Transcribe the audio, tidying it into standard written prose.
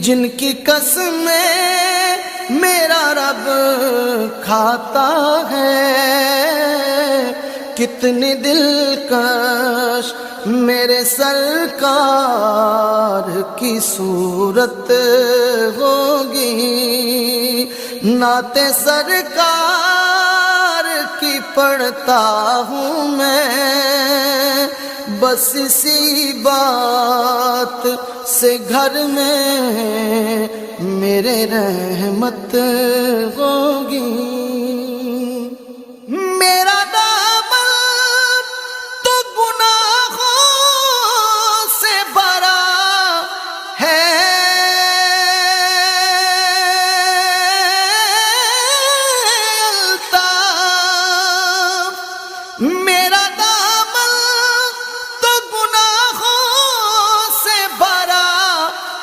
जिनकी कसमें मेरा रब खाता है। कितनी दिलकश मेरे सरकार की सूरत होगी, नाते सरकार की पढ़ता हूँ मैं। बस इसी बात से घर में मेरे रहमत होगी।